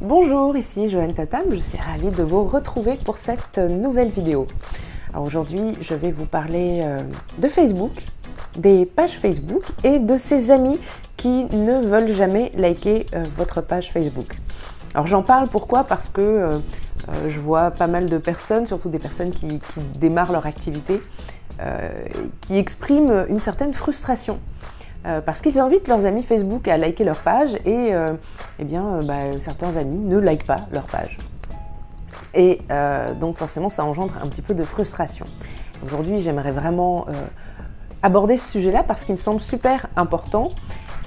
Bonjour, ici Joanne Tatam, je suis ravie de vous retrouver pour cette nouvelle vidéo. Alors aujourd'hui, je vais vous parler de Facebook, des pages Facebook et de ces amis qui ne veulent jamais liker votre page Facebook. Alors j'en parle pourquoi? Parce que je vois pas mal de personnes, surtout des personnes qui démarrent leur activité, qui expriment une certaine frustration. Parce qu'ils invitent leurs amis Facebook à liker leur page et certains amis ne likent pas leur page. Et donc forcément ça engendre un petit peu de frustration. Aujourd'hui j'aimerais vraiment aborder ce sujet-là parce qu'il me semble super important.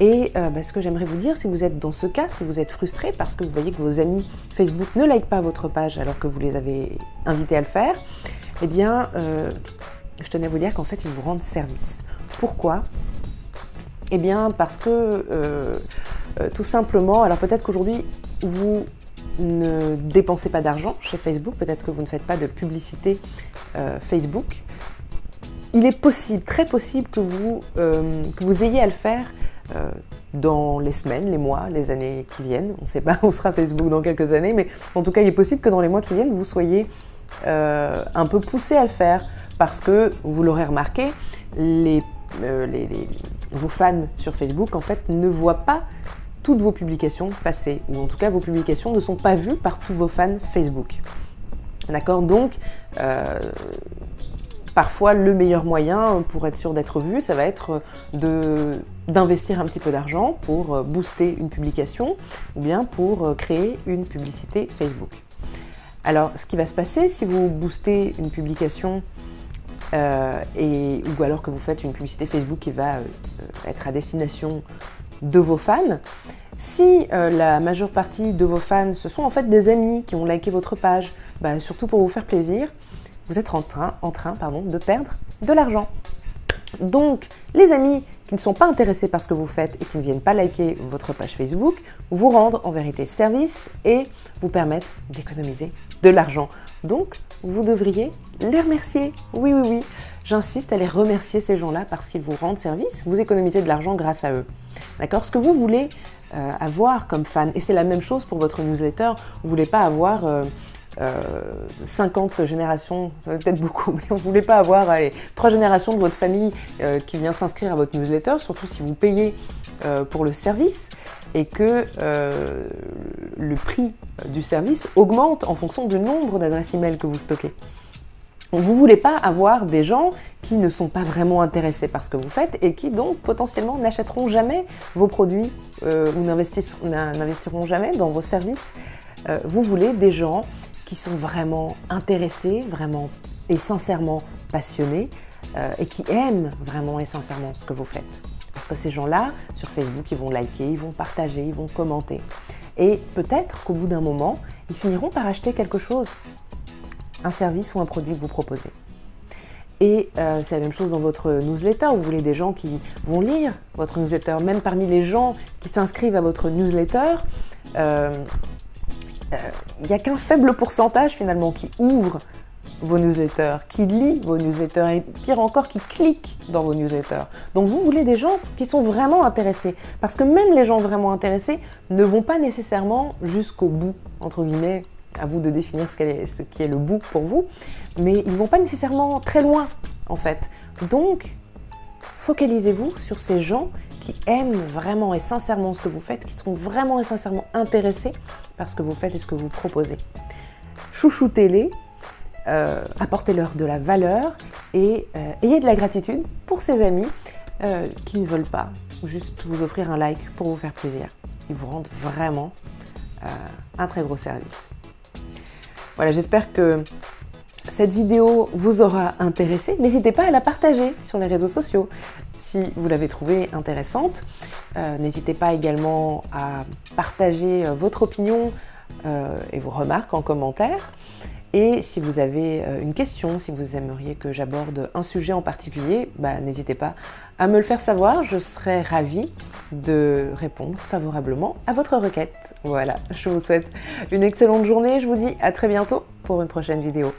Et ce que j'aimerais vous dire, si vous êtes dans ce cas, si vous êtes frustré parce que vous voyez que vos amis Facebook ne likent pas votre page alors que vous les avez invités à le faire, eh bien je tenais à vous dire qu'en fait ils vous rendent service. Pourquoi ? Eh bien parce que tout simplement, alors peut-être qu'aujourd'hui vous ne dépensez pas d'argent chez Facebook, peut-être que vous ne faites pas de publicité Facebook. Il est possible, très possible que vous ayez à le faire dans les semaines, les mois, les années qui viennent. On ne sait pas où sera Facebook dans quelques années, mais en tout cas il est possible que dans les mois qui viennent vous soyez un peu poussé à le faire parce que, vous l'aurez remarqué, vos fans sur Facebook en fait ne voient pas toutes vos publications passer, ou en tout cas vos publications ne sont pas vues par tous vos fans Facebook. D'accord? Donc parfois le meilleur moyen pour être sûr d'être vu, ça va être d'investir un petit peu d'argent pour booster une publication ou bien pour créer une publicité Facebook. Alors ce qui va se passer si vous boostez une publication ou alors que vous faites une publicité Facebook qui va être à destination de vos fans, si la majeure partie de vos fans, ce sont en fait des amis qui ont liké votre page, surtout pour vous faire plaisir, vous êtes en train de perdre de l'argent. Donc, les amis qui ne sont pas intéressés par ce que vous faites et qui ne viennent pas liker votre page Facebook, vous rendent en vérité service et vous permettent d'économiser de l'argent. Donc, vous devriez les remercier. Oui, oui, oui. J'insiste à les remercier ces gens-là parce qu'ils vous rendent service. Vous économisez de l'argent grâce à eux. D'accord? Ce que vous voulez avoir comme fan, et c'est la même chose pour votre newsletter, vous ne voulez pas avoir 50 générations, ça va peut-être beaucoup, mais vous ne voulez pas avoir 3 générations de votre famille qui vient s'inscrire à votre newsletter, surtout si vous payez pour le service et que le prix du service augmente en fonction du nombre d'adresses email que vous stockez. Donc, vous ne voulez pas avoir des gens qui ne sont pas vraiment intéressés par ce que vous faites et qui donc potentiellement n'achèteront jamais vos produits ou n'investiront jamais dans vos services. Vous voulez des gens qui sont vraiment intéressés, vraiment et sincèrement passionnés et qui aiment vraiment et sincèrement ce que vous faites. Parce que ces gens-là, sur Facebook, ils vont liker, ils vont partager, ils vont commenter. Et peut-être qu'au bout d'un moment, ils finiront par acheter quelque chose, un service ou un produit que vous proposez. Et c'est la même chose dans votre newsletter. Vous voulez des gens qui vont lire votre newsletter. Même parmi les gens qui s'inscrivent à votre newsletter, il n'y a qu'un faible pourcentage finalement qui ouvre vos newsletters, qui lit vos newsletters et pire encore qui clique dans vos newsletters. Donc vous voulez des gens qui sont vraiment intéressés parce que même les gens vraiment intéressés ne vont pas nécessairement jusqu'au bout, entre guillemets, à vous de définir ce qui est le bout pour vous, mais ils ne vont pas nécessairement très loin en fait. Donc focalisez-vous sur ces gens qui aiment vraiment et sincèrement ce que vous faites, qui sont vraiment et sincèrement intéressés par ce que vous faites et ce que vous proposez. Chouchoutez-les, apportez-leur de la valeur et ayez de la gratitude pour ces amis qui ne veulent pas juste vous offrir un like pour vous faire plaisir. Ils vous rendent vraiment un très gros service. Voilà, j'espère que cette vidéo vous aura intéressé. N'hésitez pas à la partager sur les réseaux sociaux si vous l'avez trouvée intéressante. N'hésitez pas également à partager votre opinion et vos remarques en commentaire. Et si vous avez une question, si vous aimeriez que j'aborde un sujet en particulier, n'hésitez pas à me le faire savoir. Je serai ravie de répondre favorablement à votre requête. Voilà, je vous souhaite une excellente journée. Je vous dis à très bientôt pour une prochaine vidéo.